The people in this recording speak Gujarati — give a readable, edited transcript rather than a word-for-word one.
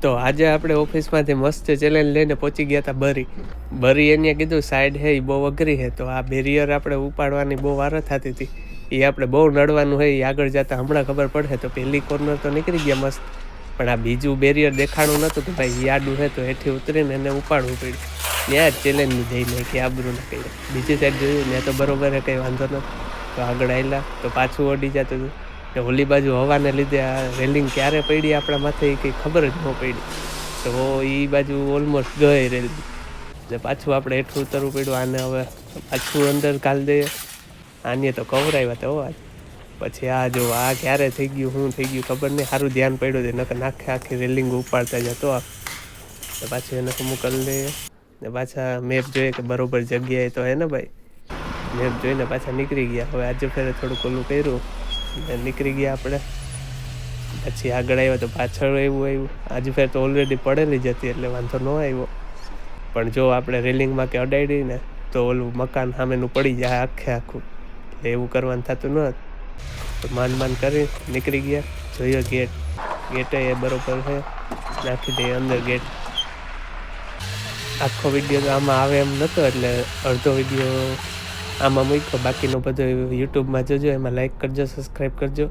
તો આજે આપણે ઓફિસમાંથી મસ્ત ચેલેન્જ લઈને પહોંચી ગયા હતા બરી એને કીધું સાઈડ હે એ બહુ અઘરી છે, તો આ બેરિયર આપણે ઉપાડવાની બહુ વાર થતી હતી. એ આપણે બહુ નડવાનું હોય એ આગળ જતા હમણાં ખબર પડે. તો પહેલી કોર્નર તો નીકળી ગયા મસ્ત, પણ આ બીજું બેરિયર દેખાણું નહોતું કે ભાઈ યાડું છે, તો એથી ઉતરીને એને ઉપાડવું પડ્યું. ત્યાં જ ચેલેન્જની જઈ નાખી આબરૂ ન કહી. બીજી સાઈડ જોયું ત્યાં તો બરોબર કંઈ વાંધો નહોતો, તો આગળ આવેલા તો પાછું ઓડી જતું હતું કે ઓલી બાજુ હવાને લીધે આ રેલિંગ ક્યારે પડી આપણા માથે એ કંઈ ખબર જ ન પડી. તો એ બાજુ ઓલમોસ્ટ ગઈ રેલિંગ ને પાછું આપણે હેઠું ઉતરવું પડ્યું. આને હવે પાછું અંદર ઘાલી દઈએ. આને તો કવરાવ્યા તો આજ. પછી આ જો આ ક્યારે થઈ ગયું શું થઈ ગયું ખબર નહીં. સારું ધ્યાન પડ્યું હતું, નકર આખી રેલિંગ ઉપાડતા જતો. પાછું એને શું કરી લઈએ ને પાછા મેપ જોઈએ કે બરોબર જગ્યાએ તો હે ને ભાઈ. મેપ જોઈને પાછા નીકળી ગયા. હવે આજે ફેરે થોડુંક ઓલું કર્યું ને નીકળી ગયા આપણે. પછી આગળ આવ્યો તો પાછળ એવું આવ્યું. આજે ફેર તો ઓલરેડી પડેલી જ હતી એટલે વાંધો ન આવ્યો. પણ જો આપણે રેલિંગમાં કે અડાડી ને તો ઓલું મકાન સામેનું પડી જાય આખું. એટલે એવું કરવાનું થતું ન. તો માંડ કરી નીકળી ગયા. જોઈએ ગેટ એ બરોબર છે, નાખી દઈએ અંદર ગેટ. આખો વિડીયો તો આમાં આવે એમ નહોતો એટલે અડધો વિડીયો આમાં મૂક્યો. બાકીનો બધો યુટ્યુબમાં જોજો. એમાં લાઈક કરજો, સબસ્ક્રાઈબ કરજો.